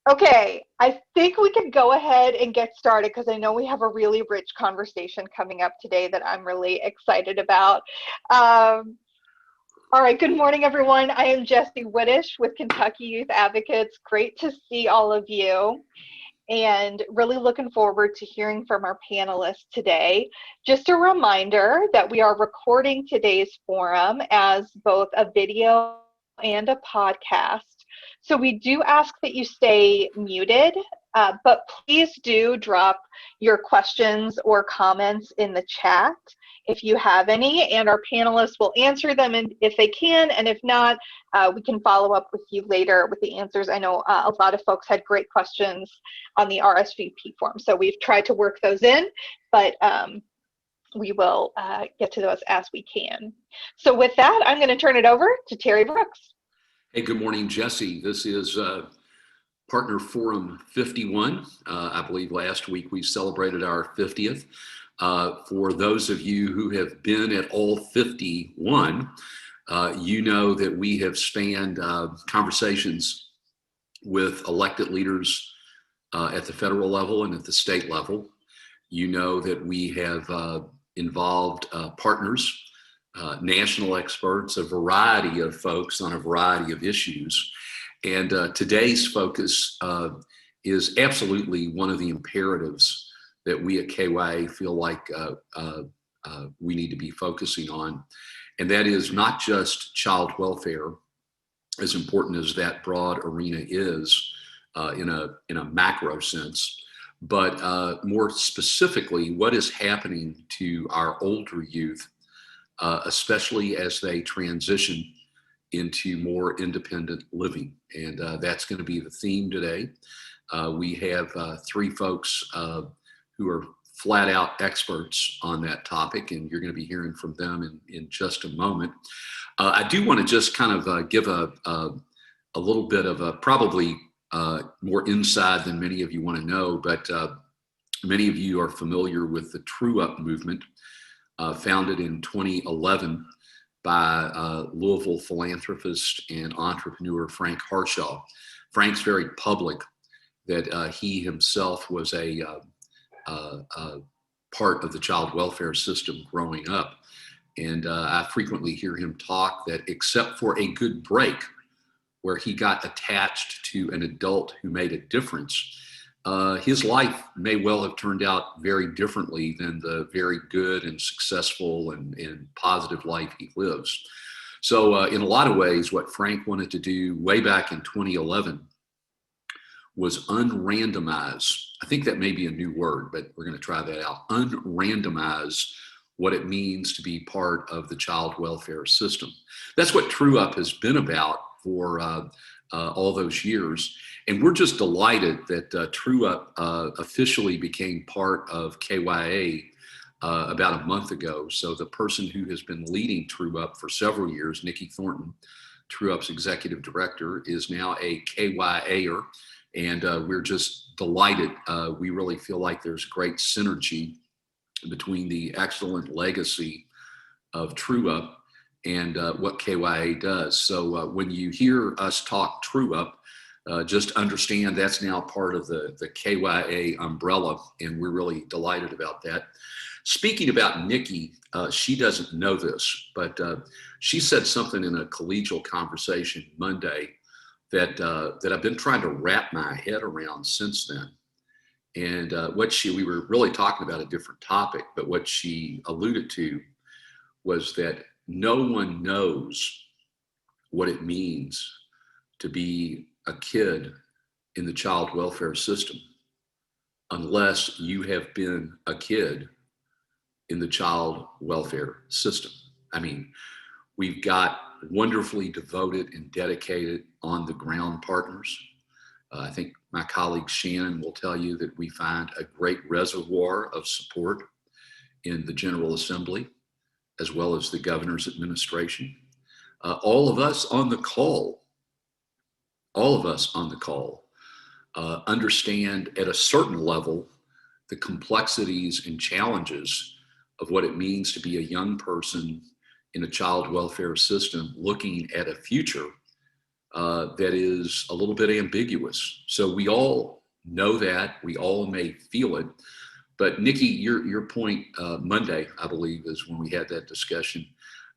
Okay, I think we can go ahead and get started because I know we have a really rich conversation coming up today that I'm really excited about. All right, good morning, everyone. I am Jessie Whittish with Kentucky Youth Advocates. Great to see all of you, and really looking forward to hearing from our panelists today. Just a reminder that we are recording today's forum as both a video and a podcast. So we do ask that you stay muted, but please do drop your questions or comments in the chat if you have any, and our panelists will answer them if they can, and if not, we can follow up with you later with the answers. I know a lot of folks had great questions on the RSVP form, so we've tried to work those in, but we will get to those as we can. So with that, I'm going to turn it over to Terry Brooks. Hey, good morning, Jesse. This is Partner Forum 51. I believe last week we celebrated our 50th. For those of you who have been at all 51, you know that we have spanned conversations with elected leaders at the federal level and at the state level. You know that we have involved partners, national experts, a variety of folks on a variety of issues. And today's focus is absolutely one of the imperatives that we at KYA feel like we need to be focusing on. And that is not just child welfare, as important as that broad arena is in a macro sense, but more specifically, what is happening to our older youth, especially as they transition into more independent living. And that's going to be the theme today. We have three folks who are flat out experts on that topic, and you're going to be hearing from them in just a moment. I do want to just kind of give a little bit of a probably more inside than many of you want to know, but many of you are familiar with the True Up movement, founded in 2011 by Louisville philanthropist and entrepreneur Frank Harshaw. Frank's very public that he himself was a part of the child welfare system growing up. And I frequently hear him talk that except for a good break where he got attached to an adult who made a difference, his life may well have turned out very differently than the very good and successful and positive life he lives. So in a lot of ways, what Frank wanted to do way back in 2011 was unrandomize. I think that may be a new word, but we're going to try that out. Unrandomize what it means to be part of the child welfare system. That's what True Up has been about for all those years. And we're just delighted that True Up officially became part of KYA about a month ago. So the person who has been leading True Up for several years, Nikki Thornton, True Up's executive director, is now a KYAer. And we're just delighted. We really feel like there's great synergy between the excellent legacy of True Up and what KYA does. So when you hear us talk True Up, just understand that's now part of the KYA umbrella, and we're really delighted about that. Speaking about Nikki, she doesn't know this, but she said something in a collegial conversation Monday that I've been trying to wrap my head around since then. And we were really talking about a different topic, but what she alluded to was that no one knows what it means to be a kid in the child welfare system unless you have been a kid in the child welfare system. I mean, we've got wonderfully devoted and dedicated on the ground partners. I think my colleague Shannon will tell you that we find a great reservoir of support in the General Assembly, as well as the governor's administration. All of us on the call understand at a certain level the complexities and challenges of what it means to be a young person in a child welfare system looking at a future that is a little bit ambiguous. So we all know that, we all may feel it. But Nikki, your point Monday, I believe, is when we had that discussion,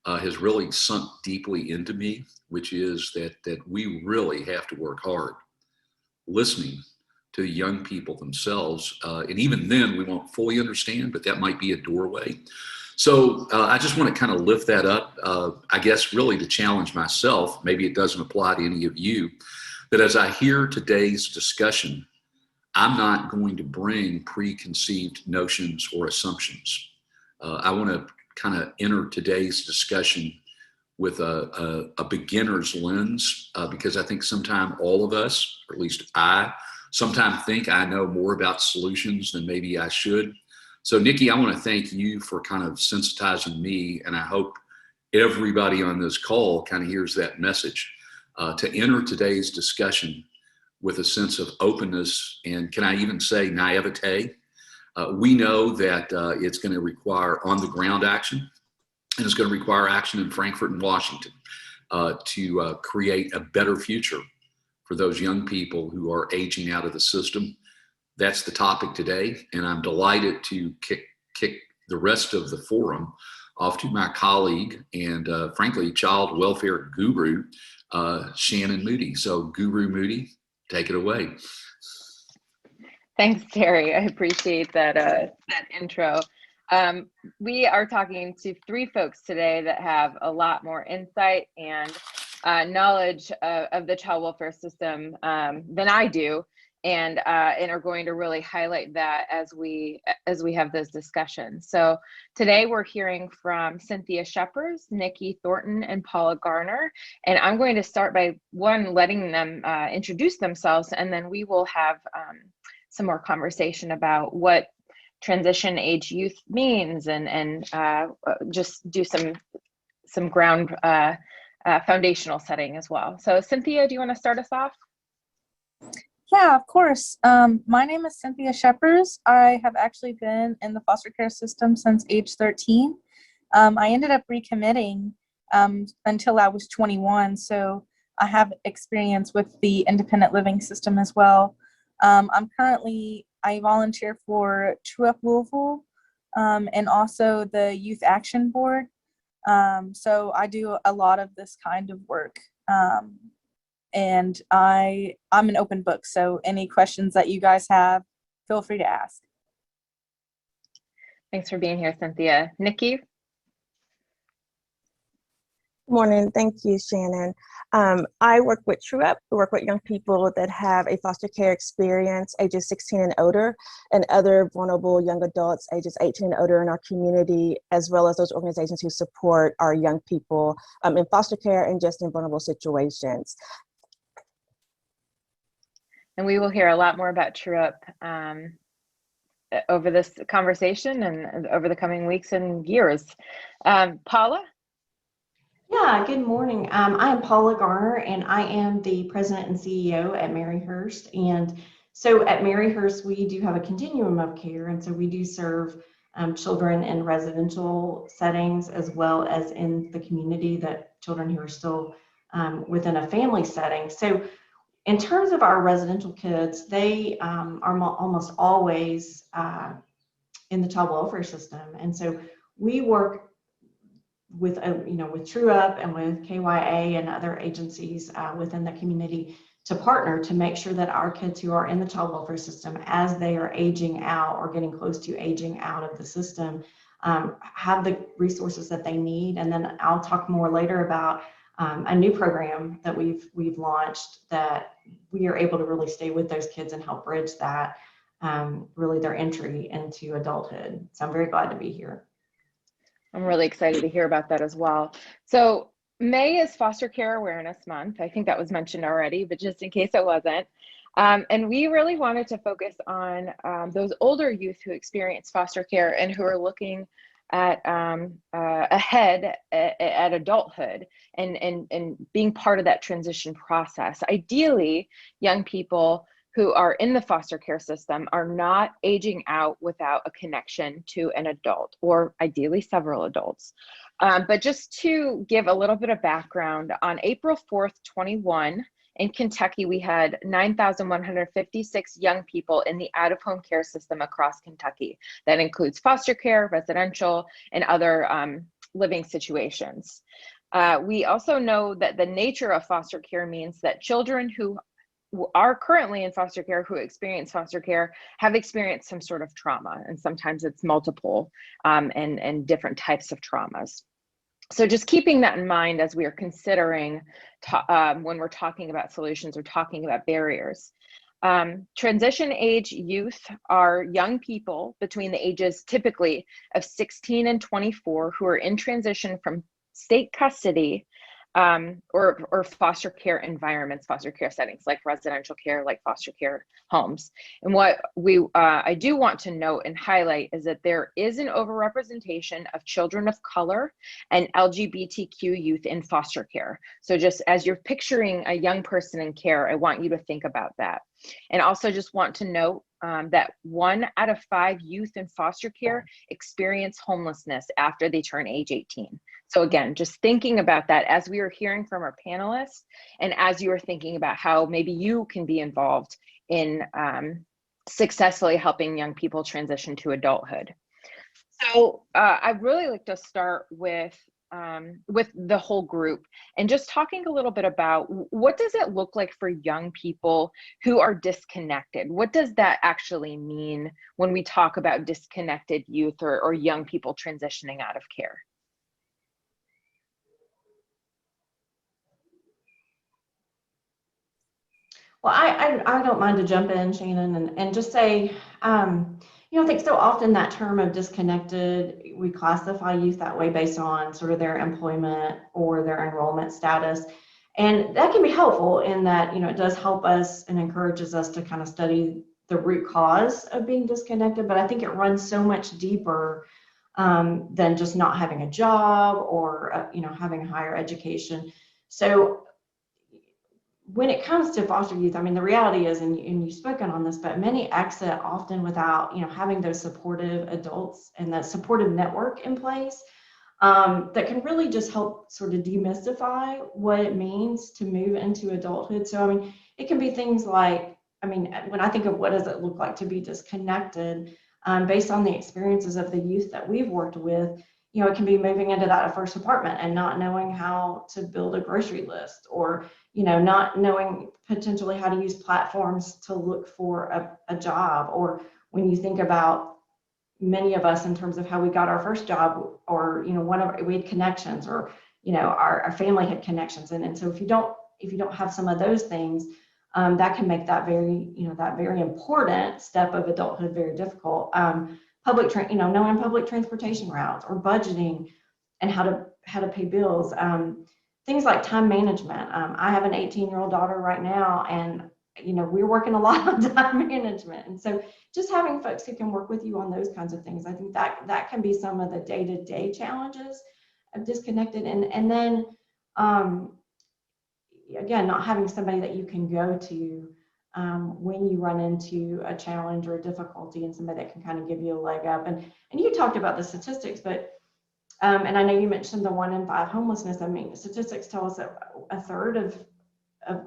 has really sunk deeply into me, which is that we really have to work hard listening to the young people themselves. And even then, we won't fully understand, but that might be a doorway. So I just want to kind of lift that up, I guess, really to challenge myself. Maybe it doesn't apply to any of you, that as I hear today's discussion, I'm not going to bring preconceived notions or assumptions. I want to kind of enter today's discussion with a beginner's lens, because I think sometimes all of us, or at least I, sometimes think I know more about solutions than maybe I should. So Nikki, I want to thank you for kind of sensitizing me, and I hope everybody on this call kind of hears that message, to enter today's discussion with a sense of openness, and can I even say naivete? We know that it's going to require on-the-ground action, and it's going to require action in Frankfurt and Washington to create a better future for those young people who are aging out of the system. That's the topic today, and I'm delighted to kick the rest of the forum off to my colleague and frankly, child welfare guru, Shannon Moody. So Guru Moody, take it away. Thanks, Terry. I appreciate that that intro. We are talking to three folks today that have a lot more insight and knowledge of the child welfare system than I do, and are going to really highlight that as we have those discussions. So today we're hearing from Cynthia Schepers, Nikki Thornton, and Paula Garner. And I'm going to start by letting them introduce themselves, and then we will have some more conversation about what transition age youth means, and just do some ground foundational setting as well. So Cynthia, do you want to start us off? Yeah, of course. My name is Cynthia Schepers. I have actually been in the foster care system since age 13. I ended up recommitting until I was 21, so I have experience with the independent living system as well. I volunteer for True Up Louisville and also the Youth Action Board. So I do a lot of this kind of work. And I'm an open book, so any questions that you guys have, feel free to ask. Thanks for being here, Cynthia. Nikki? Morning. Thank you, Shannon. I work with True Up. We work with young people that have a foster care experience, ages 16 and older, and other vulnerable young adults, ages 18 and older in our community, as well as those organizations who support our young people in foster care and just in vulnerable situations. And we will hear a lot more about True Up over this conversation and over the coming weeks and years. Paula? Yeah, good morning. I am Paula Garner, and I am the president and CEO at Maryhurst. And so at Maryhurst, we do have a continuum of care, and so we do serve children in residential settings as well as in the community, that children who are still within a family setting. So in terms of our residential kids, they are almost always in the child welfare system, and so we work with with True Up and with KYA and other agencies within the community to partner to make sure that our kids who are in the child welfare system, as they are aging out or getting close to aging out of the system, have the resources that they need. And then I'll talk more later about a new program that we've launched, that we are able to really stay with those kids and help bridge that, really their entry into adulthood. So I'm very glad to be here. I'm really excited to hear about that as well. So May is Foster Care Awareness Month. I think that was mentioned already, but just in case it wasn't. And we really wanted to focus on those older youth who experience foster care and who are looking at ahead at adulthood and being part of that transition process. Ideally, young people who are in the foster care system are not aging out without a connection to an adult, or ideally several adults. But just to give a little bit of background, on April 4th, 21, in Kentucky, we had 9,156 young people in the out-of-home care system across Kentucky. That includes foster care, residential, and other living situations. We also know that the nature of foster care means that children who are currently in foster care, who experience foster care, have experienced some sort of trauma, and sometimes it's multiple and different types of traumas. So just keeping that in mind as we are considering when we're talking about solutions or talking about barriers. Transition age youth are young people between the ages typically of 16 and 24 who are in transition from state custody or foster care environments, foster care settings like residential care, like foster care homes. And what I do want to note and highlight is that there is an overrepresentation of children of color and LGBTQ youth in foster care. So just as you're picturing a young person in care, I want you to think about that. And also just want to note that 1 out of 5 youth in foster care experience homelessness after they turn age 18. So again, just thinking about that as we are hearing from our panelists and as you are thinking about how maybe you can be involved in successfully helping young people transition to adulthood. So I'd really like to start with the whole group and just talking a little bit about what does it look like for young people who are disconnected? What does that actually mean when we talk about disconnected youth or young people transitioning out of care? Well, I don't mind to jump in, Shannon, and just say, I think so often that term of disconnected, we classify youth that way based on sort of their employment or their enrollment status. And that can be helpful in that, it does help us and encourages us to kind of study the root cause of being disconnected. But I think it runs so much deeper than just not having a job or, having higher education. So when it comes to foster youth, I mean, the reality is, and you've spoken on this, but many exit often without, having those supportive adults and that supportive network in place that can really just help sort of demystify what it means to move into adulthood. So, I mean, it can be things like, when I think of what does it look like to be disconnected, based on the experiences of the youth that we've worked with, it can be moving into that first apartment and not knowing how to build a grocery list, or not knowing potentially how to use platforms to look for a job. Or when you think about many of us in terms of how we got our first job, or we had connections, or our family had connections, and so if you don't have some of those things, that can make that very important step of adulthood very difficult. Knowing public transportation routes, or budgeting and how to pay bills. Things like time management. I have an 18-year-old daughter right now, and we're working a lot on time management. And so just having folks who can work with you on those kinds of things, I think that can be some of the day-to-day challenges of disconnected. And then again, not having somebody that you can go to when you run into a challenge or a difficulty, and somebody that can kind of give you a leg up. And you talked about the statistics, but and I know you mentioned the 1 in 5 homelessness. I mean, statistics tell us that a third of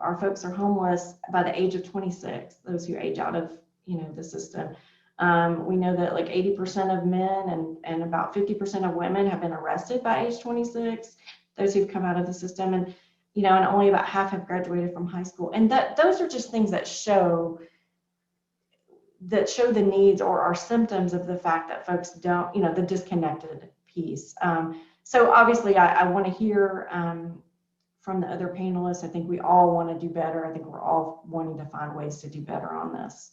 our folks are homeless by the age of 26, those who age out of, the system. We know that like 80% of men and about 50% of women have been arrested by age 26, those who've come out of the system. And, and only about half have graduated from high school. And those are just things that show the needs or are symptoms of the fact that folks don't, the disconnected piece. So obviously I want to hear from the other panelists. I think we all want to do better. I think we're all wanting to find ways to do better on this.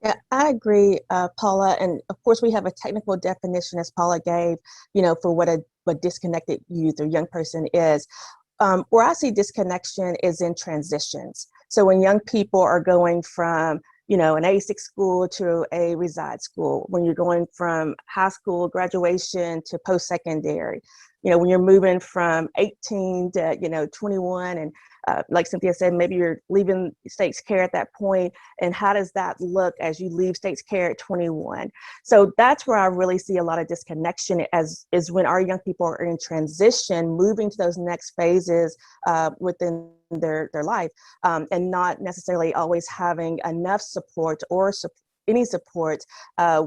Yeah, I agree, Paula. And of course, we have a technical definition, as Paula gave, for what a disconnected youth or young person is. Where I see disconnection is in transitions. So when young people are going from an A6 school to a reside school, when you're going from high school graduation to post-secondary, when you're moving from 18 to 21 and like Cynthia said, maybe you're leaving state's care at that point, and how does that look as you leave state's care at 21? So that's where I really see a lot of disconnection, is when our young people are in transition, moving to those next phases within their life, and not necessarily always having enough support or any support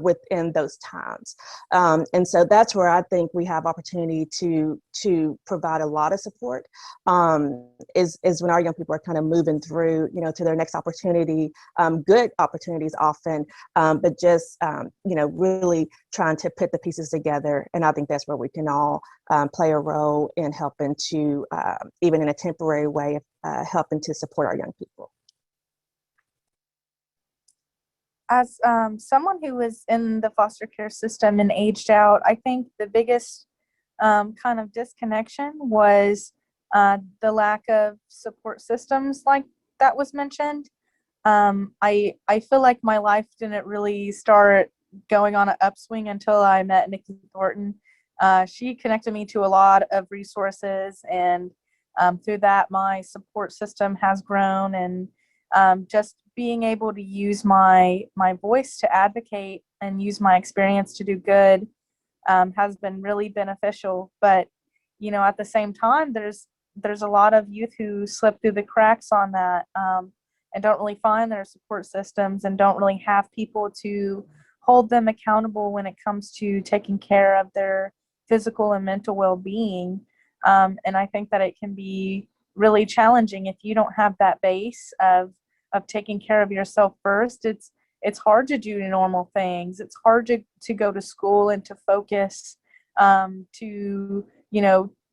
within those times. And so that's where I think we have opportunity to provide a lot of support, is when our young people are kind of moving through, to their next opportunity, good opportunities often, but just, really trying to put the pieces together. And I think that's where we can all play a role in helping to, even in a temporary way, helping to support our young people. As someone who was in the foster care system and aged out, I think the biggest kind of disconnection was the lack of support systems like that was mentioned. I feel like my life didn't really start going on an upswing until I met Nikki Thornton. She connected me to a lot of resources, and through that, my support system has grown, and just being able to use my voice to advocate and use my experience to do good has been really beneficial. But at the same time, there's a lot of youth who slip through the cracks on that, and don't really find their support systems, and don't really have people to hold them accountable when it comes to taking care of their physical and mental well-being. And I think that it can be really challenging if you don't have that base of taking care of yourself first. It's hard to do normal things. It's hard to go to school and to focus, to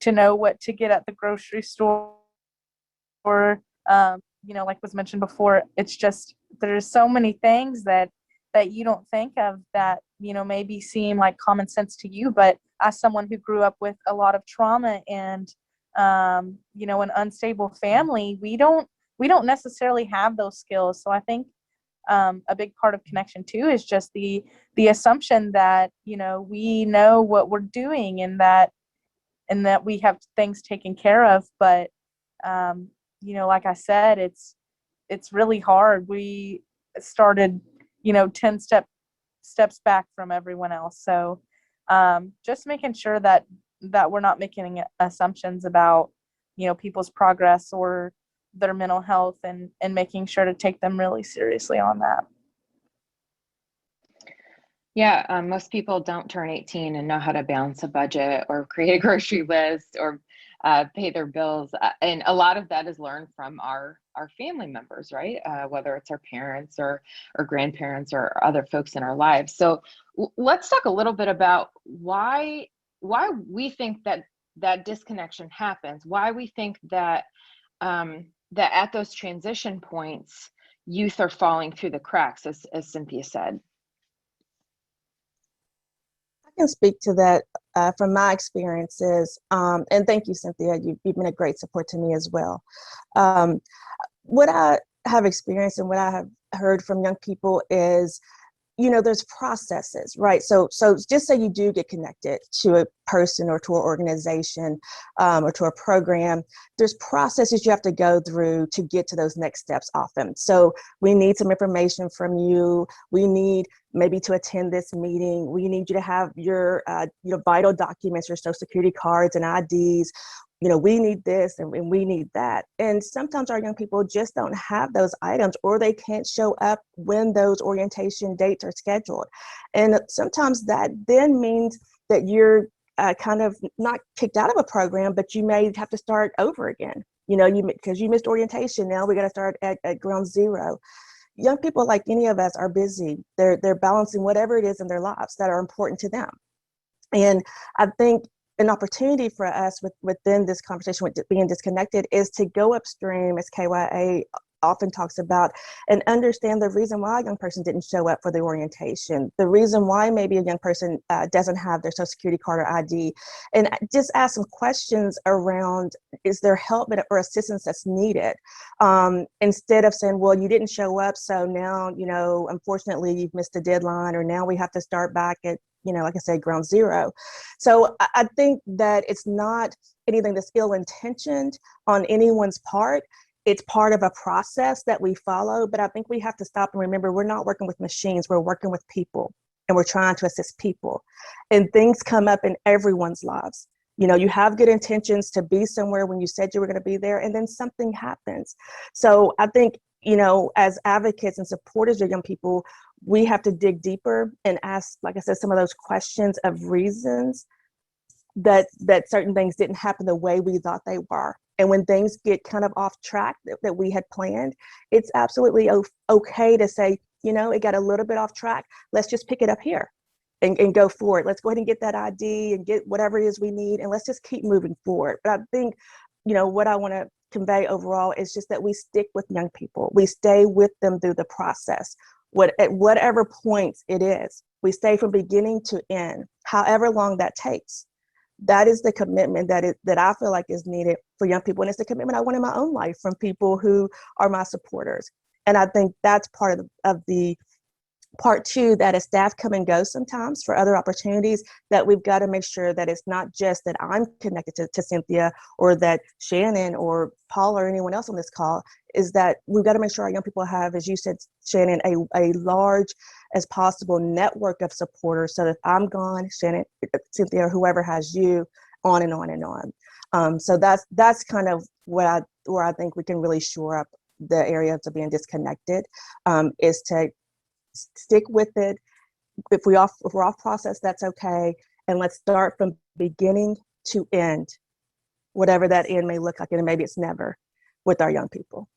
know what to get at the grocery store, or like was mentioned before. It's just, there's so many things that you don't think of that maybe seem like common sense to you, but as someone who grew up with a lot of trauma and an unstable family, we don't necessarily have those skills. So I think a big part of connection too is just the assumption that we know what we're doing, and that we have things taken care of. But like I said, it's really hard. We started 10 steps back from everyone else. So just making sure that we're not making assumptions about people's progress or their mental health, and making sure to take them really seriously on that. Yeah, most people don't turn 18 and know how to balance a budget or create a grocery list or pay their bills. And a lot of that is learned from our family members, right? Whether it's our parents or grandparents or other folks in our lives. So let's talk a little bit about why we think that disconnection happens, why we think that that at those transition points, youth are falling through the cracks, as Cynthia said. I can speak to that from my experiences, and thank you, Cynthia. You've been a great support to me as well. What I have experienced and what I have heard from young people is, there's processes, right? So just say you do get connected to a person or to an organization or to a program, there's processes you have to go through to get to those next steps often. So we need some information from you. We need maybe to attend this meeting. We need you to have your vital documents, your social security cards and IDs. We need this and we need that. And sometimes our young people just don't have those items, or they can't show up when those orientation dates are scheduled. And sometimes that then means that you're kind of not kicked out of a program, but you may have to start over again, because you missed orientation. Now we got to start at ground zero. Young people, like any of us, are busy. They're balancing whatever it is in their lives that are important to them. And I think an opportunity for us within this conversation with being disconnected is to go upstream, as KYA often talks about, and understand the reason why a young person didn't show up for the orientation, the reason why maybe a young person doesn't have their social security card or ID, and just ask some questions around, is there help or assistance that's needed? Instead of saying, well, you didn't show up, so now, unfortunately you've missed the deadline, or now we have to start back at, like I said, ground zero. So I think that it's not anything that's ill-intentioned on anyone's part. It's part of a process that we follow, but I think we have to stop and remember we're not working with machines, we're working with people, and we're trying to assist people. And things come up in everyone's lives. You know, you have good intentions to be somewhere when you said you were going to be there, and then something happens. So I think, you know, as advocates and supporters of young people, we have to dig deeper and ask, like I said, some of those questions of reasons that certain things didn't happen the way we thought they were. And when things get kind of off track that we had planned, it's absolutely okay to say, you know, it got a little bit off track. Let's just pick it up here and go forward. Let's go ahead and get that ID and get whatever it is we need, and let's just keep moving forward. But I think, you know, what I want to convey overall is just that we stick with young people. We stay with them through the process. At whatever point it is, we stay from beginning to end, however long that takes. That is the commitment that I feel like is needed for young people. And it's the commitment I want in my own life from people who are my supporters. And I think that's part of the part two, that as staff come and go sometimes for other opportunities, that we've got to make sure that it's not just that I'm connected to Cynthia or that Shannon or Paula or anyone else on this call, is that we've got to make sure our young people have, as you said, Shannon, a large as possible network of supporters. So that if I'm gone, Shannon, Cynthia, or whoever has you, on and on and on. So that's kind of where I think we can really shore up the area of being disconnected, is to stick with it. If we're off process, that's okay. And let's start from beginning to end, whatever that end may look like, and maybe it's never, with our young people.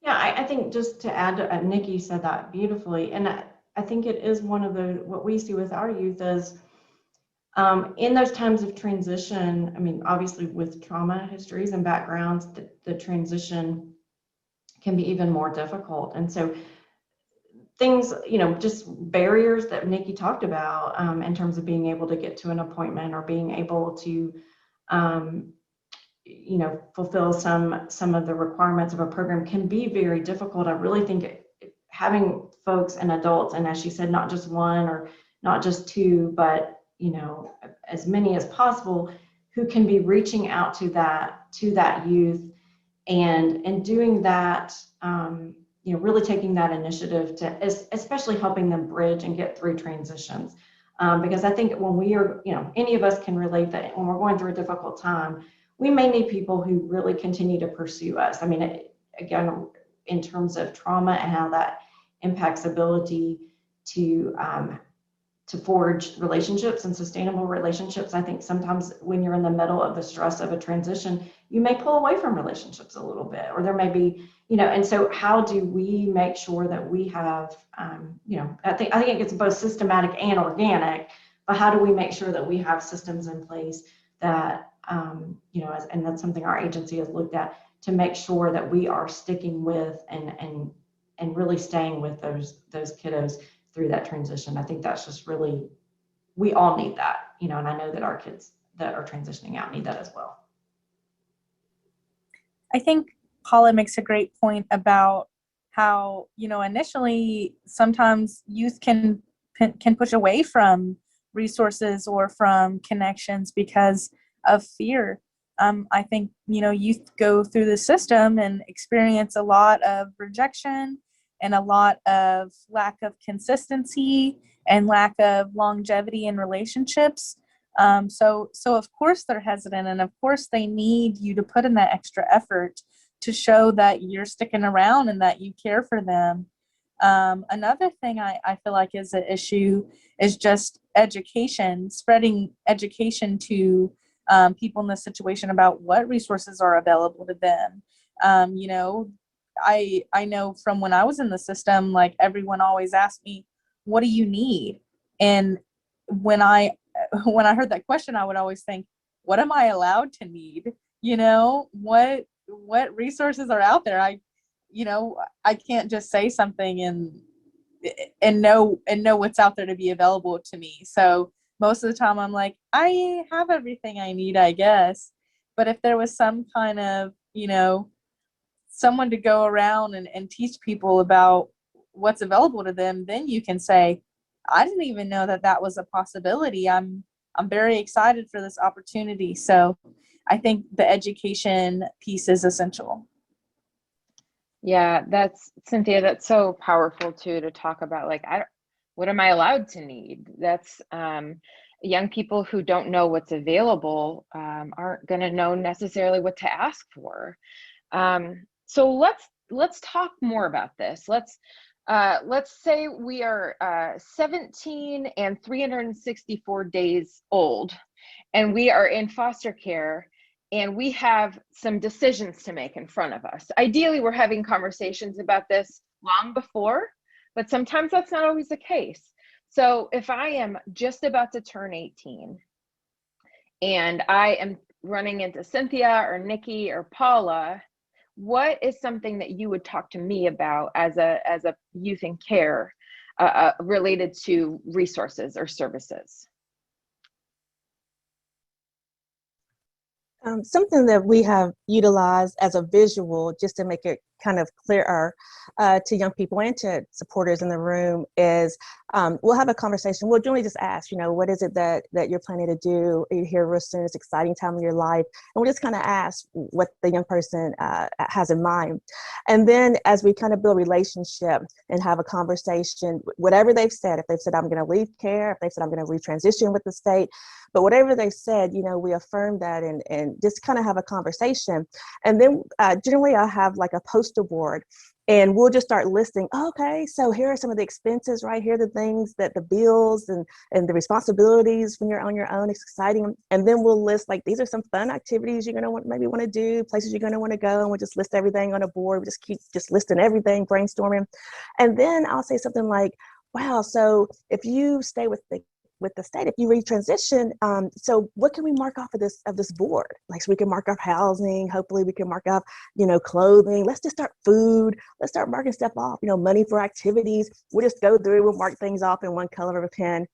Yeah, I think just to add to, Nikki said that beautifully, and I think it is one of what we see with our youth is in those times of transition. I mean, obviously with trauma histories and backgrounds, the transition can be even more difficult. And so things, you know, just barriers that Nikki talked about in terms of being able to get to an appointment or being able to, you know, fulfill some of the requirements of a program can be very difficult. I really think having folks and adults, and as she said, not just one or not just two, but, you know, as many as possible, who can be reaching out to that youth and doing that, you know, really taking that initiative to, especially helping them bridge and get through transitions. Because I think when we are, you know, any of us can relate that when we're going through a difficult time, we may need people who really continue to pursue us. I mean, again, in terms of trauma and how that impacts ability to forge relationships and sustainable relationships. I think sometimes when you're in the middle of the stress of a transition, you may pull away from relationships a little bit, or there may be, you know, and so how do we make sure that we have, you know, I think it's both systematic and organic, but how do we make sure that we have systems in place that, you know, and that's something our agency has looked at, to make sure that we are sticking with and really staying with those kiddos through that transition. I think that's just really, we all need that, you know, and I know that our kids that are transitioning out need that as well. I think Paula makes a great point about how, you know, initially sometimes youth can push away from resources or from connections because of fear. I think, you know, youth go through the system and experience a lot of rejection and a lot of lack of consistency and lack of longevity in relationships. So of course they're hesitant, and of course they need you to put in that extra effort to show that you're sticking around and that you care for them. Another thing I feel like is an issue is just education, spreading education to people in this situation about what resources are available to them. You know, I know from when I was in the system, like everyone always asked me, what do you need? And when I heard that question, I would always think, what am I allowed to need? You know, what resources are out there? I can't just say something and know what's out there to be available to me. So most of the time I'm like, I have everything I need, I guess. But if there was some kind of, you know, someone to go around and teach people about what's available to them, then you can say, I didn't even know that was a possibility. I'm I'm very excited for this opportunity. So I think the education piece is essential. Yeah, that's Cynthia, that's so powerful too, to talk about like, what am I allowed to need? That's young people who don't know what's available aren't going to know necessarily what to ask for. So let's talk more about this. Let's say we are 17 and 364 days old, and we are in foster care, and we have some decisions to make in front of us. Ideally, we're having conversations about this long before, but sometimes that's not always the case. So if I am just about to turn 18 and I am running into Cynthia or Nikki or Paula, what is something that you would talk to me about as a youth in care related to resources or services? Something that we have utilized as a visual, just to make it kind of clearer to young people and to supporters in the room, is we'll have a conversation. We'll generally just ask, what is it that you're planning to do? You're here real soon, it's an exciting time in your life. And we'll just kind of ask what the young person has in mind. And then as we kind of build a relationship and have a conversation, whatever they've said, if they've said, I'm going to leave care, if they said, I'm going to retransition with the state, but whatever they said, we affirm that and just kind of have a conversation. And then generally I'll have like a poster board, and we'll just start listing, okay, so here are some of the expenses, right here, the things that the bills and the responsibilities when you're on your own. It's exciting. And then we'll list, like, these are some fun activities you're going to maybe want to do, places you're going to want to go. And we'll just list everything on a board. We just keep just listing everything, brainstorming. And then I'll say something like, wow, so if you stay with the state, if you retransition, so what can we mark off of this board? Like, so we can mark off housing, hopefully we can mark off, clothing. Let's just start food. Let's start marking stuff off, money for activities. We'll just go through, we'll mark things off in one color of a pen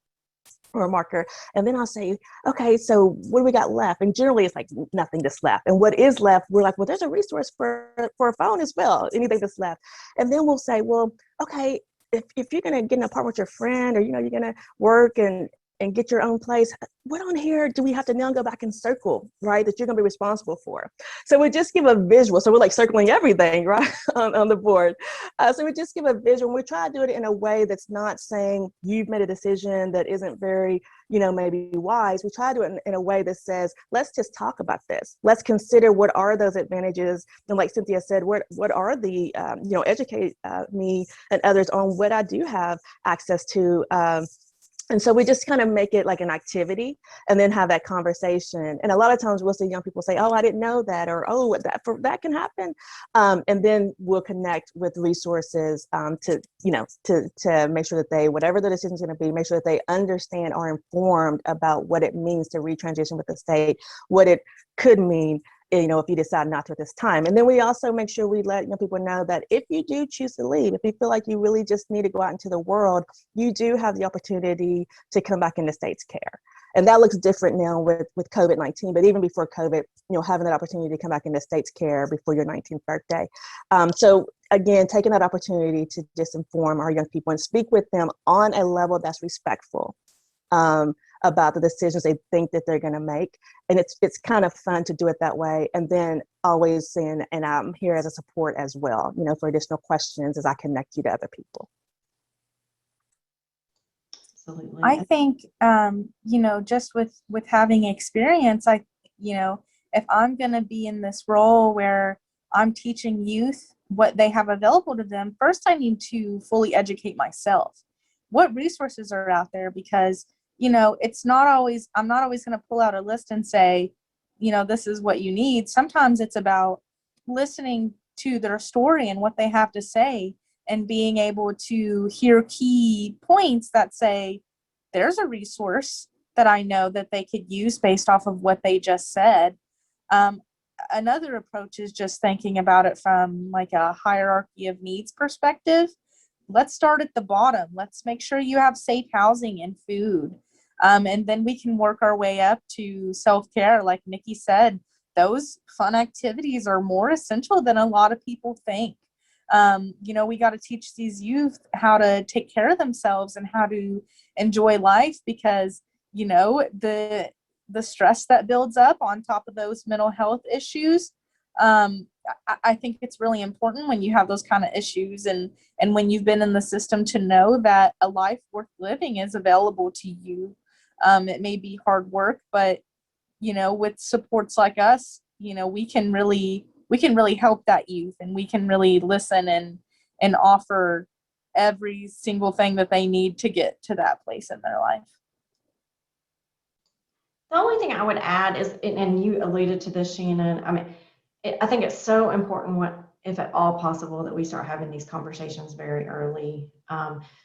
or a marker. And then I'll say, okay, so what do we got left? And generally it's like nothing that's left. And what is left, we're like, well, there's a resource for a phone as well, anything that's left. And then we'll say, well, okay, if you're going to get an apartment with your friend, or, you're going to work and get your own place, what on here do we have to now go back and circle, right, that you're going to be responsible for? So we just give a visual. So we're like circling everything, right, on the board. So we just give a visual. We try to do it in a way that's not saying you've made a decision that isn't very, maybe wise. We try to do it in a way that says, let's just talk about this. Let's consider what are those advantages. And like Cynthia said, what are the, educate me and others on what I do have access to. And so we just kind of make it like an activity and then have that conversation. And a lot of times we'll see young people say, oh, I didn't know that, or, oh, that can happen. And then we'll connect with resources to make sure that they, whatever the decision is going to be, make sure that they understand, are informed about what it means to retransition with the state, what it could mean, if you decide not to at this time. And then we also make sure we let people know that if you do choose to leave, if you feel like you really just need to go out into the world, you do have the opportunity to come back into state's care. And that looks different now with COVID-19, but even before COVID, having that opportunity to come back into state's care before your 19th birthday. So again, taking that opportunity to just inform our young people and speak with them on a level that's respectful. About the decisions they think that they're going to make. And it's kind of fun to do it that way. And then always saying, and I'm here as a support as well, for additional questions as I connect you to other people. Absolutely. I think, just with having experience, if I'm going to be in this role where I'm teaching youth what they have available to them, first I need to fully educate myself. What resources are out there? Because I'm not always going to pull out a list and say, this is what you need. Sometimes it's about listening to their story and what they have to say and being able to hear key points that say, there's a resource that I know that they could use based off of what they just said. Another approach is just thinking about it from like a hierarchy of needs perspective. Let's start at the bottom. Let's make sure you have safe housing and food. And then we can work our way up to self-care. Like Nikki said, those fun activities are more essential than a lot of people think. We got to teach these youth how to take care of themselves and how to enjoy life, because the stress that builds up on top of those mental health issues. I think it's really important when you have those kind of issues and when you've been in the system to know that a life worth living is available to you. It may be hard work, but with supports like us, we can really help that youth, and we can really listen and offer every single thing that they need to get to that place in their life. The only thing I would add is, and you alluded to this, Shannon, I think it's so important, if at all possible, that we start having these conversations very early.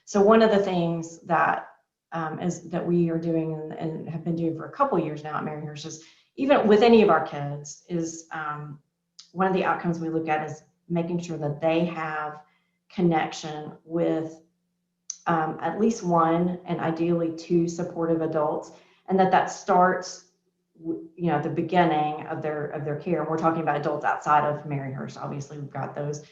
So one of the things that that we are doing and have been doing for a couple of years now at Maryhurst is, even with any of our kids, is one of the outcomes we look at is making sure that they have connection with at least one and ideally two supportive adults, and that starts at the beginning of their care. And we're talking about adults outside of Maryhurst. Obviously, we've got those,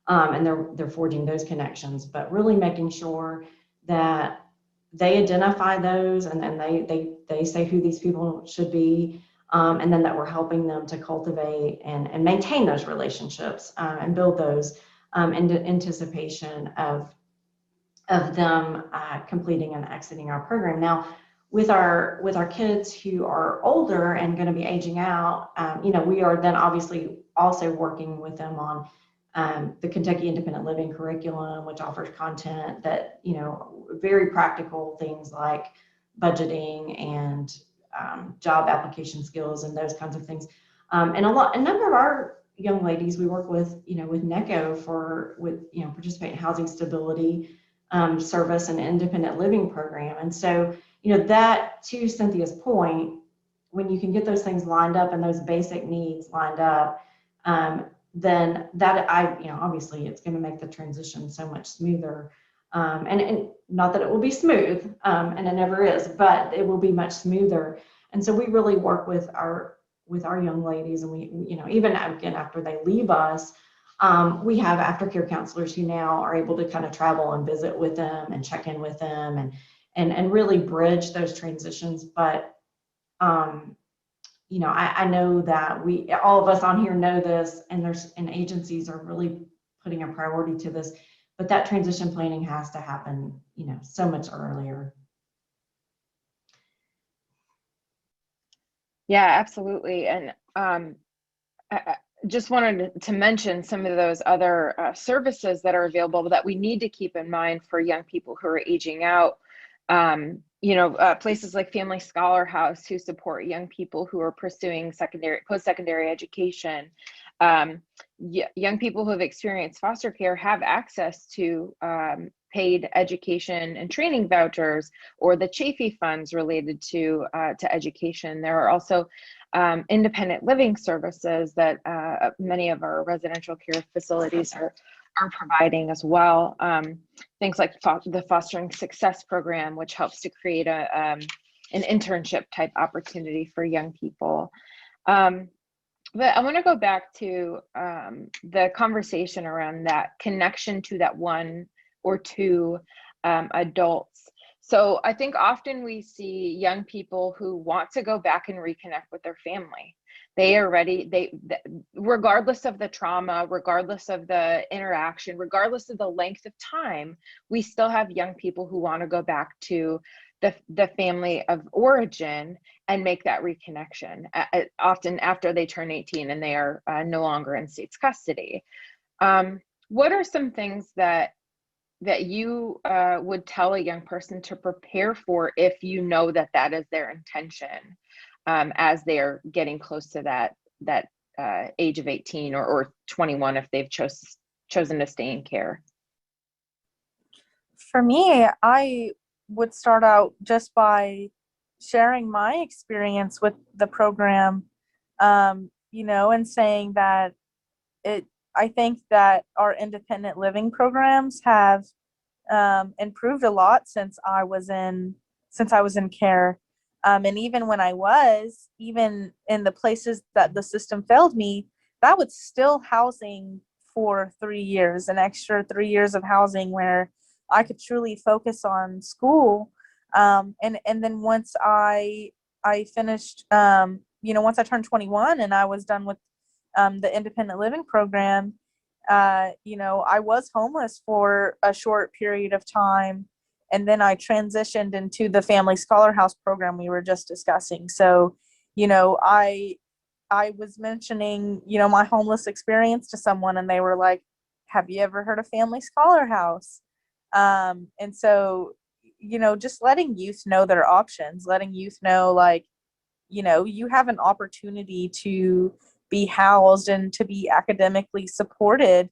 and they're forging those connections, but really making sure that they identify those, and then they say who these people should be, and then that we're helping them to cultivate and maintain those relationships, and build those in anticipation of them completing and exiting our program. Now, with our kids who are older and going to be aging out, we are then obviously also working with them on the Kentucky Independent Living curriculum, which offers content that, very practical things like budgeting and job application skills and those kinds of things. And a number of our young ladies we work with, with NECO with participate in housing stability service and independent living program. And so, that, to Cynthia's point, when you can get those things lined up and those basic needs lined up, then that obviously it's going to make the transition so much smoother. And not that it will be smooth, and it never is, but it will be much smoother. And so we really work with our young ladies, and we even again after they leave us, we have aftercare counselors who now are able to kind of travel and visit with them and check in with them and really bridge those transitions. But I know that all of us on here know this, and agencies are really putting a priority to this, but that transition planning has to happen, so much earlier. Yeah, absolutely. And I just wanted to mention some of those other services that are available that we need to keep in mind for young people who are aging out. Places like Family Scholar House, who support young people who are pursuing post-secondary education. Young people who have experienced foster care have access to paid education and training vouchers, or the Chafee funds related to education. There are also independent living services that many of our residential care facilities are providing as well. Things like the Fostering Success program, which helps to create an internship type opportunity for young people. But I want to go back to the conversation around that connection to that one or two adults. So I think often we see young people who want to go back and reconnect with their family. They are ready, regardless of the trauma, regardless of the interaction, regardless of the length of time, we still have young people who want to go back to the family of origin and make that reconnection, often after they turn 18 and they are no longer in state's custody. What are some things that you would tell a young person to prepare for if you know that is their intention as they're getting close to that age of 18 or 21 if they've chosen to stay in care? For me, I would start out just by sharing my experience with the program, and saying that I think that our independent living programs have improved a lot since I was in care. And even when even in the places that the system failed me, that was still housing for 3 years, an extra 3 years of housing where I could truly focus on school. And then once I finished, once I turned 21 and I was done with the independent living program, I was homeless for a short period of time. And then I transitioned into the Family Scholar House program we were just discussing. So, I was mentioning, my homeless experience to someone, and they were like, have you ever heard of Family Scholar House? And so, just letting youth know their options, letting youth know, like, you have an opportunity to be housed and to be academically supported,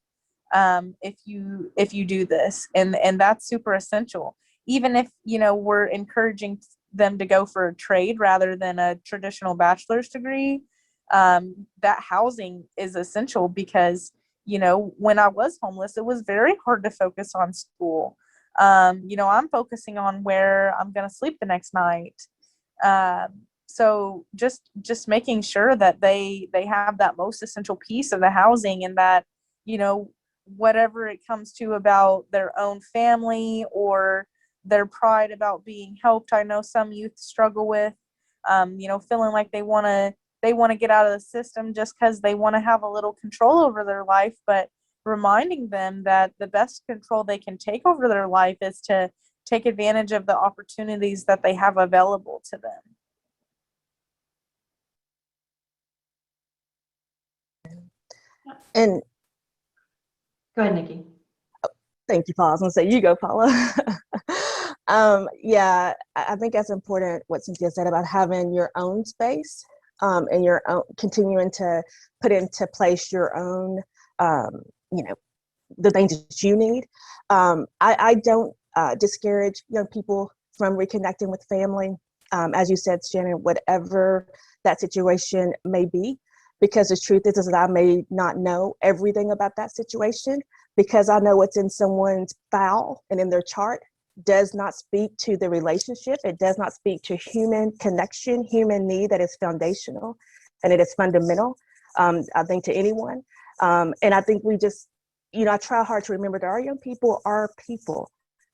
if you do this, and that's super essential. Even if we're encouraging them to go for a trade rather than a traditional bachelor's degree, that housing is essential, because when I was homeless, it was very hard to focus on school. I'm focusing on where I'm going to sleep the next night. So just making sure that they have that most essential piece of the housing, and that whatever it comes to about their own family or their pride about being helped. I know some youth struggle with feeling like they want to get out of the system just because they want to have a little control over their life, but reminding them that the best control they can take over their life is to take advantage of the opportunities that they have available to them. And Go ahead, Nikki. thank you, Paula. I was gonna say, you go, Paula. Yeah, I think that's important, what Cynthia said about having your own space, and your own, continuing to put into place your own, the things that you need. I don't discourage young people from reconnecting with family, as you said, Shannon, whatever that situation may be, because the truth is that I may not know everything about that situation. Because I know what's in someone's file and in their chart does not speak to the relationship. It does not speak to human connection, human need that is foundational, and it is fundamental, I think, to anyone. And I think we just, I try hard to remember that our young people are people,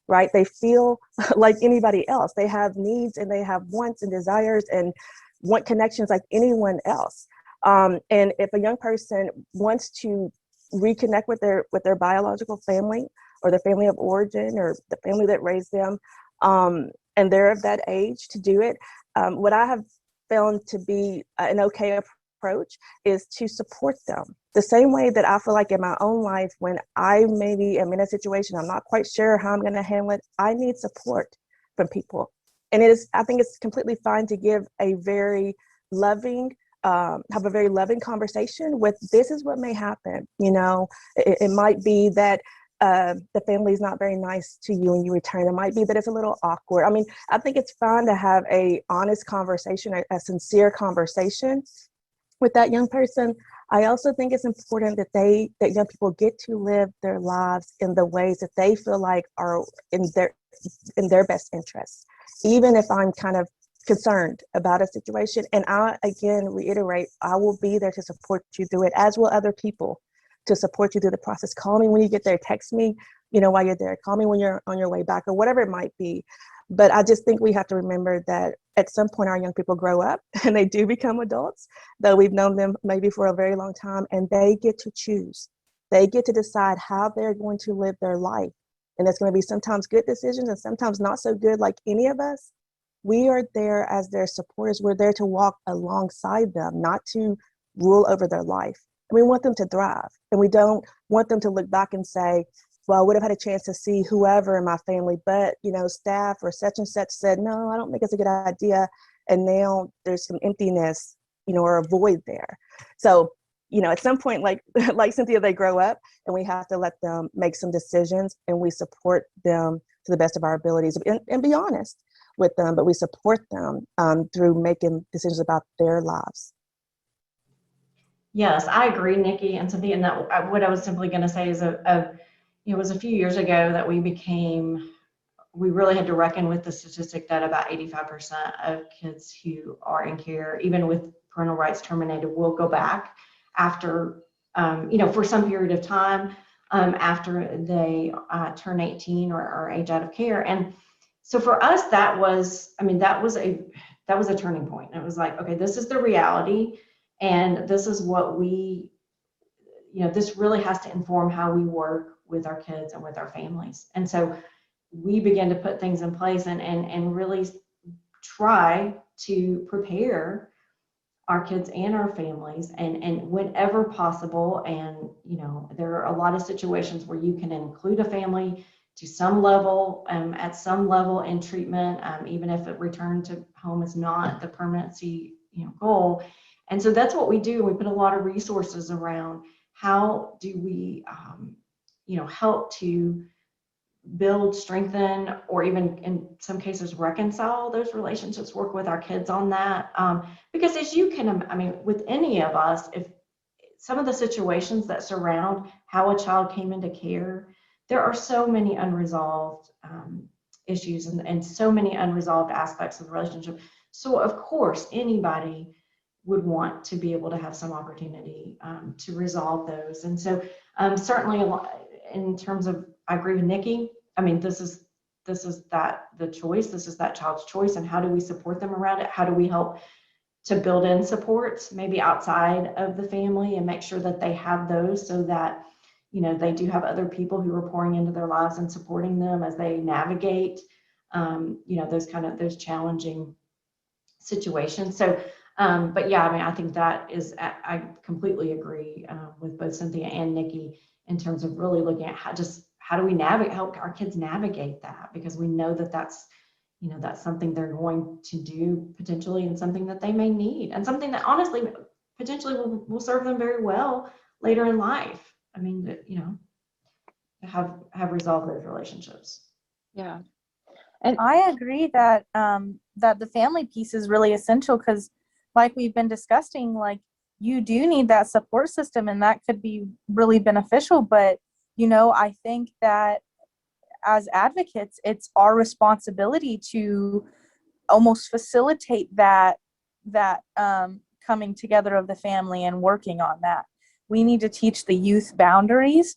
right? They feel like anybody else. They have needs and they have wants and desires and want connections like anyone else. And if a young person wants to reconnect with their biological family or their family of origin or the family that raised them, and they're of that age to do it, what I have found to be an okay approach is to support them. The same way that I feel like in my own life, when I maybe am in a situation, I'm not quite sure how I'm going to handle it, I need support from people. And I think it's completely fine to give a very loving, have a very loving conversation with, this is what may happen. It might be that the family is not very nice to you when you return. It might be that it's a little awkward. I mean, I think it's fine to have a honest conversation, a sincere conversation with that young person. I also think it's important that young people get to live their lives in the ways that they feel like are in their best interest, even if I'm kind of concerned about a situation. And I, again, reiterate, I will be there to support you through it, as will other people to support you through the process. Call me when you get there, text me, while you're there, call me when you're on your way back, or whatever it might be. But I just think we have to remember that at some point our young people grow up and they do become adults, though we've known them maybe for a very long time, and they get to choose. They get to decide how they're going to live their life. And there's going to be sometimes good decisions and sometimes not so good, like any of us. We are there as their supporters. We're there to walk alongside them, not to rule over their life. And we want them to thrive. And we don't want them to look back and say, well, I would have had a chance to see whoever in my family, but, staff or such and such said, no, I don't think it's a good idea. And now there's some emptiness, or a void there. So, at some point, like Cynthia, they grow up and we have to let them make some decisions, and we support them to the best of our abilities and be honest with them, but we support them through making decisions about their lives. Yes, I agree, Nikki and Cynthia. And that what I was simply going to say is it was a few years ago that we really had to reckon with the statistic that about 85% of kids who are in care, even with parental rights terminated, will go back after, for some period of time after they turn 18 or age out of care. And So for us, that was a turning point. It was like, okay, this is the reality, and this is what this really has to inform how we work with our kids and with our families. And so we began to put things in place and really try to prepare our kids and our families, and whenever possible. And there are a lot of situations where you can include a family to some level, at some level in treatment, even if a return to home is not the permanency goal. And so that's what we do. We put a lot of resources around how do we help to build, strengthen, or even in some cases reconcile those relationships, work with our kids on that. Because as you can, with any of us, if some of the situations that surround how a child came into care, there are so many unresolved issues and so many unresolved aspects of the relationship. So of course, anybody would want to be able to have some opportunity to resolve those. And so certainly in terms of, I agree with Nikki. This is the choice. This is that child's choice. And how do we support them around it? How do we help to build in supports maybe outside of the family and make sure that they have those, so that they do have other people who are pouring into their lives and supporting them as they navigate those challenging situations. So but yeah, I think that is, I completely agree with both Cynthia and Nikki in terms of really looking at how do we help our kids navigate that, because we know that that's something they're going to do potentially, and something that they may need, and something that honestly potentially will serve them very well later in life. To have resolved those relationships. Yeah. And I agree that that the family piece is really essential, because like we've been discussing, like you do need that support system, and that could be really beneficial. But I think that as advocates, it's our responsibility to almost facilitate that coming together of the family and working on that. We need to teach the youth boundaries,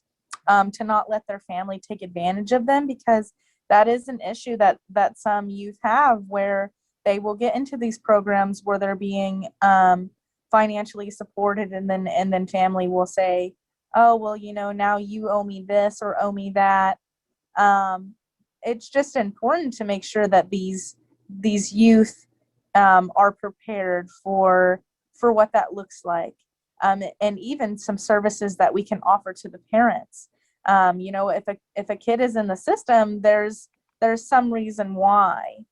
to not let their family take advantage of them, because that is an issue that some youth have, where they will get into these programs where they're being financially supported, and then family will say, oh, well, now you owe me this or owe me that. It's just important to make sure that these youth are prepared for what that looks like, and even some services that we can offer to the parents. If a kid is in the system, there's some reason why.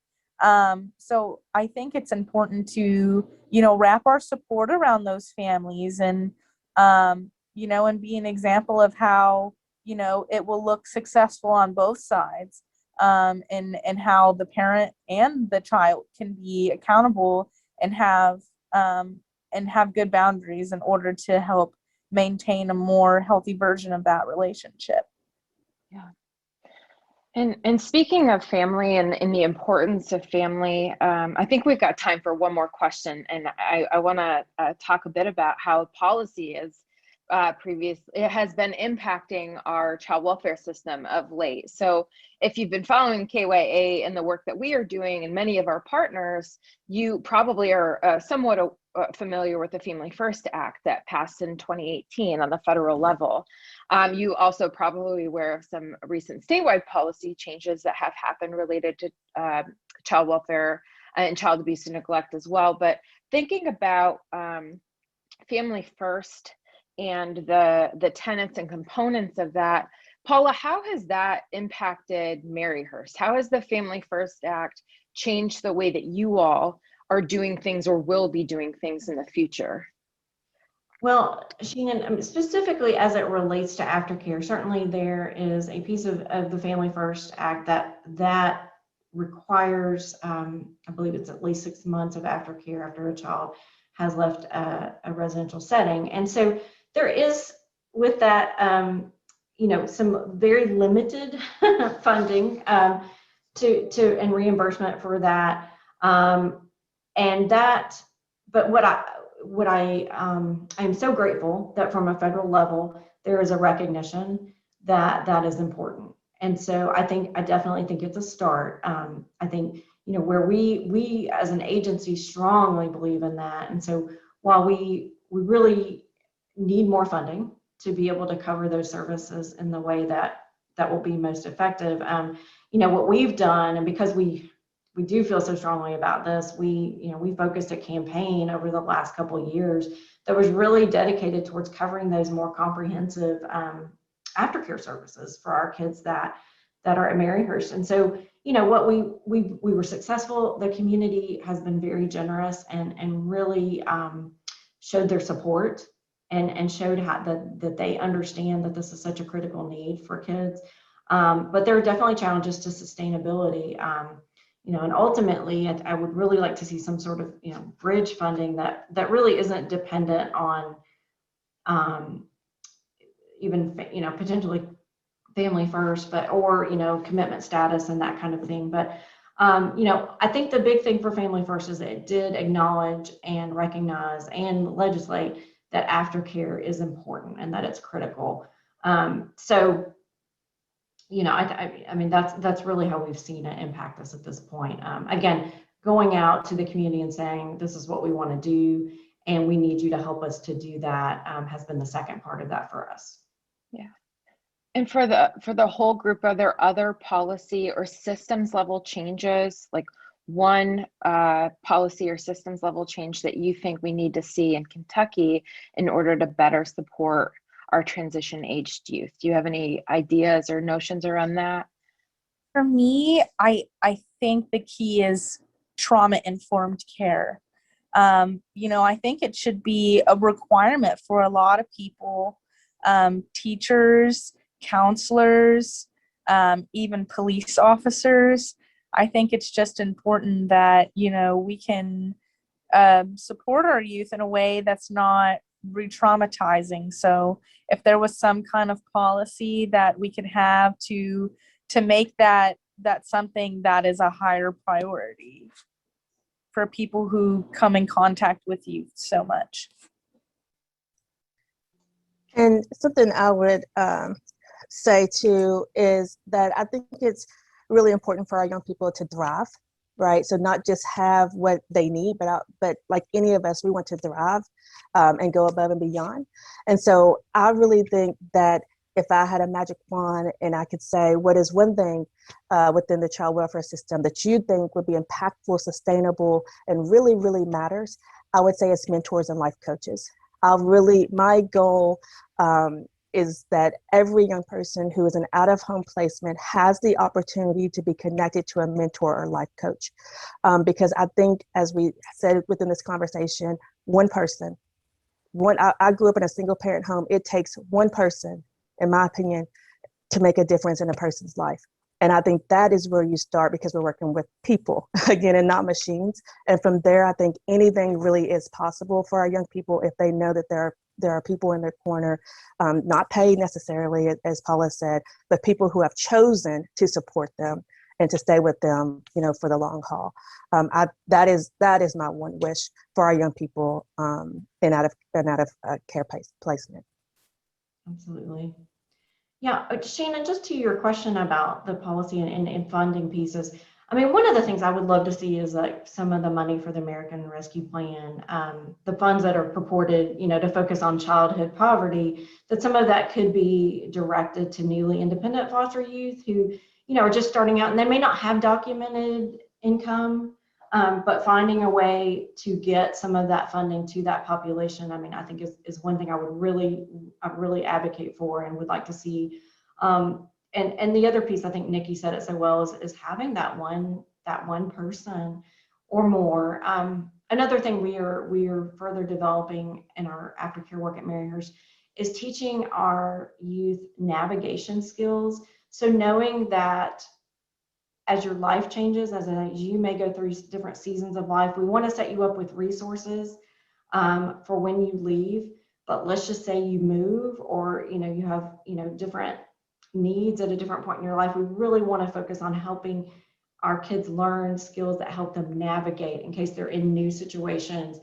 So I think it's important to wrap our support around those families, and and be an example of how it will look successful on both sides, and how the parent and the child can be accountable and have good boundaries in order to help maintain a more healthy version of that relationship. Yeah. And speaking of family and the importance of family, I think we've got time for one more question. And I want to talk a bit about how policy is it has been impacting our child welfare system of late. So if you've been following KYA and the work that we are doing, and many of our partners, you probably are somewhat familiar with the Family First Act that passed in 2018 on the federal level. You also probably aware of some recent statewide policy changes that have happened related to child welfare and child abuse and neglect as well. But thinking about Family First and the tenets and components of that, Paula, how has that impacted Maryhurst? How has the Family First Act changed the way that you all are doing things or will be doing things in the future? Well, Shannon, specifically as it relates to aftercare, certainly there is a piece of the Family First Act that requires, I believe it's at least 6 months of aftercare after a child has left a residential setting. And so there is, with that, some very limited funding and reimbursement for that. But I'm so grateful that from a federal level, there is a recognition that that is important. And so I definitely think it's a start. I think, where we as an agency strongly believe in that. And so while we really need more funding to be able to cover those services in the way that will be most effective, what we've done, and because we do feel so strongly about this, we focused a campaign over the last couple of years that was really dedicated towards covering those more comprehensive aftercare services for our kids that are at Maryhurst. And so, what we were successful. The community has been very generous and really showed their support and showed how that they understand that this is such a critical need for kids. But there are definitely challenges to sustainability. And ultimately, I would really like to see some sort of bridge funding that really isn't dependent on even potentially family first, or commitment status and that kind of thing. But I think the big thing for Family First is that it did acknowledge and recognize and legislate that aftercare is important and that it's critical. So I mean that's really how we've seen it impact us at this point. Again, going out to the community and saying this is what we want to do and we need you to help us to do that has been the second part of that for us. Yeah. And for the whole group, are there other policy or systems level changes, like one policy or systems level change that you think we need to see in Kentucky in order to better support our transition aged youth? Do you have any ideas or notions around that? For me, I think the key is trauma-informed care. I think it should be a requirement for a lot of people, teachers, counselors, even police officers. I think it's just important that, we can support our youth in a way that's not re-traumatizing. So if there was some kind of policy that we could have to make that something that is a higher priority for people who come in contact with youth so much. And something I would say too is that I think it's really important for our young people to thrive, right? So not just have what they need, but like any of us, we want to thrive and go above and beyond. And so I really think that if I had a magic wand and I could say, what is one thing within the child welfare system that you think would be impactful, sustainable, and really, really matters, I would say it's mentors and life coaches. My goal is that every young person who is an out-of-home placement has the opportunity to be connected to a mentor or life coach. Because I think, as we said within this conversation, one person, I grew up in a single parent home. It takes one person, in my opinion, to make a difference in a person's life. And I think that is where you start, because we're working with people, again, and not machines. And from there, I think anything really is possible for our young people if they know that there are people in their corner, not paid necessarily, as Paula said, but people who have chosen to support them and to stay with them, for the long haul. That is my one wish for our young people and out of care placement. Absolutely. Yeah, Shannon, just to your question about the policy and funding pieces, I mean, one of the things I would love to see is like some of the money for the American Rescue Plan, the funds that are purported, to focus on childhood poverty, that some of that could be directed to newly independent foster youth who, are just starting out and they may not have documented income, but finding a way to get some of that funding to that population, I mean, I think is one thing I would really advocate for and would like to see. And the other piece, I think Nikki said it so well, is having that one person or more. Another thing we are further developing in our aftercare work at Maryhurst is teaching our youth navigation skills. So knowing that as your life changes, as you may go through different seasons of life, we want to set you up with resources for when you leave. But let's just say you move, or you have different needs at a different point in your life. We really want to focus on helping our kids learn skills that help them navigate in case they're in new situations,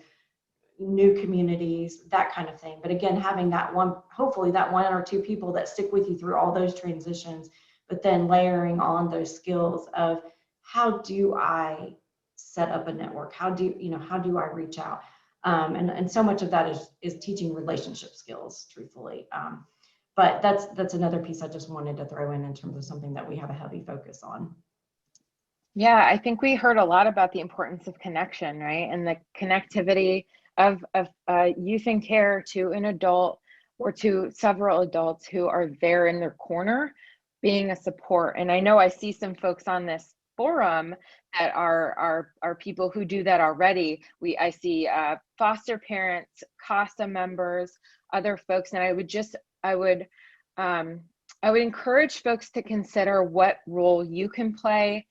new communities, that kind of thing. But again, having hopefully that one or two people that stick with you through all those transitions but then layering on those skills of how do I set up a network? How do I reach out? And so much of that is teaching relationship skills, truthfully. But that's another piece I just wanted to throw in terms of something that we have a heavy focus on. Yeah, I think we heard a lot about the importance of connection, right? And the connectivity of youth in care to an adult or to several adults who are there in their corner, being a support. And I know I see some folks on this forum that are people who do that already. I see foster parents, CASA members, other folks, and I would encourage folks to consider what role you can play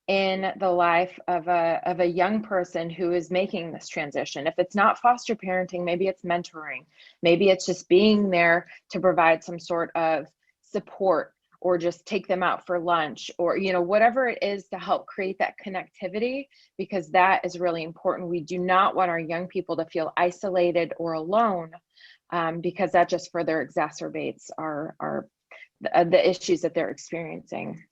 in the life of a young person who is making this transition. If it's not foster parenting, maybe it's mentoring, maybe it's just being there to provide some sort of support, or just take them out for lunch, or whatever it is to help create that connectivity, because that is really important. We do not want our young people to feel isolated or alone, because that just further exacerbates the issues that they're experiencing.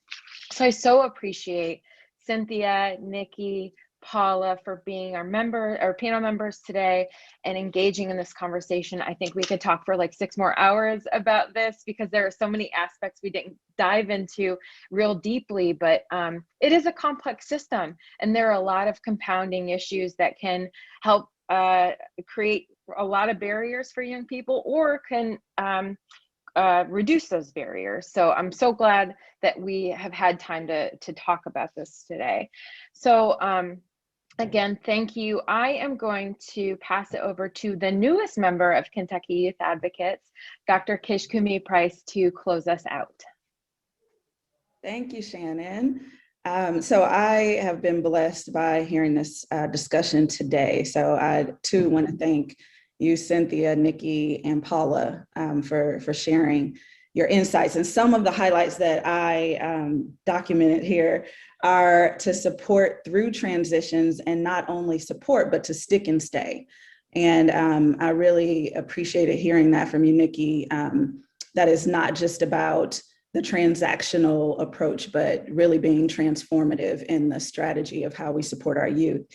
So I so appreciate Cynthia, Nikki, Paula for being our panel members today and engaging in this conversation. I think we could talk for like 6 more hours about this, because there are so many aspects we didn't dive into real deeply, but it is a complex system, and there are a lot of compounding issues that can help create a lot of barriers for young people, or can reduce those barriers. So I'm so glad that we have had time to talk about this today. So again, thank you. I am going to pass it over to the newest member of Kentucky Youth Advocates, Dr. Kishkumi Price, to close us out. Thank you, Shannon. So I have been blessed by hearing this discussion today. So I too want to thank you, Cynthia, Nikki, and Paula for sharing your insights. And some of the highlights that I documented here are to support through transitions, and not only support, but to stick and stay. And I really appreciated hearing that from you, Nikki. That is not just about the transactional approach, but really being transformative in the strategy of how we support our youth.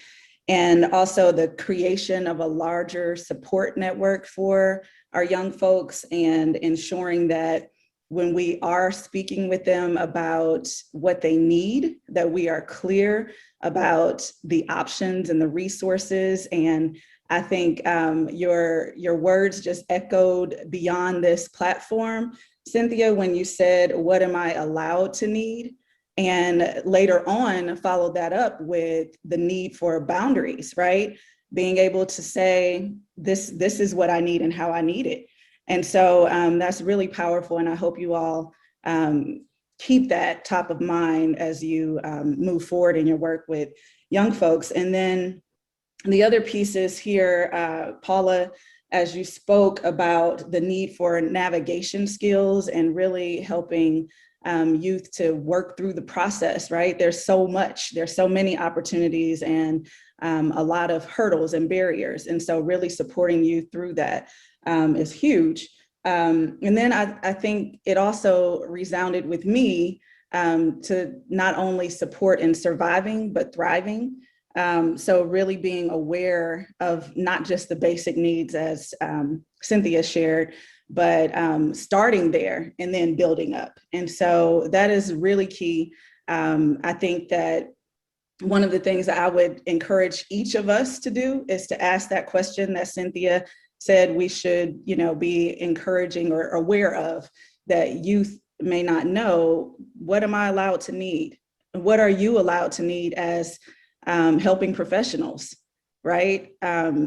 And also the creation of a larger support network for our young folks, and ensuring that when we are speaking with them about what they need, that we are clear about the options and the resources. And I think your words just echoed beyond this platform, Cynthia, when you said, what am I allowed to need? And later on, followed that up with the need for boundaries, right? Being able to say, this is what I need and how I need it. And so that's really powerful. And I hope you all keep that top of mind as you move forward in your work with young folks. And then the other pieces here, Paula, as you spoke about the need for navigation skills and really helping youth to work through the process, right? There's so many opportunities and a lot of hurdles and barriers. And so really supporting youth through that is huge. And then I think it also resounded with me to not only support in surviving, but thriving. So really being aware of not just the basic needs as Cynthia shared, but starting there and then building up. And so that is really key. I think that one of the things that I would encourage each of us to do is to ask that question that Cynthia said we should, be encouraging or aware of, that youth may not know. What am I allowed to need? What are you allowed to need as helping professionals, right?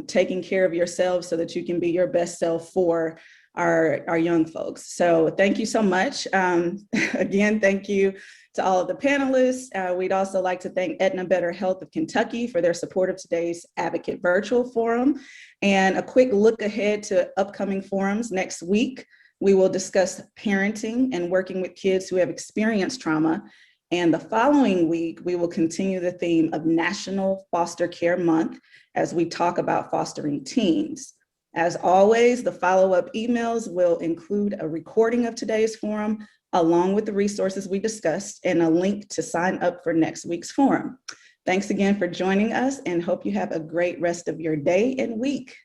Taking care of yourselves so that you can be your best self for our young folks. So thank you so much. Again, thank you to all of the panelists. We'd also like to thank Aetna Better Health of Kentucky for their support of today's Advocate Virtual Forum. And a quick look ahead to upcoming forums. Next week, we will discuss parenting and working with kids who have experienced trauma. And the following week, we will continue the theme of National Foster Care Month as we talk about fostering teens. As always, the follow-up emails will include a recording of today's forum, along with the resources we discussed and a link to sign up for next week's forum. Thanks again for joining us and hope you have a great rest of your day and week.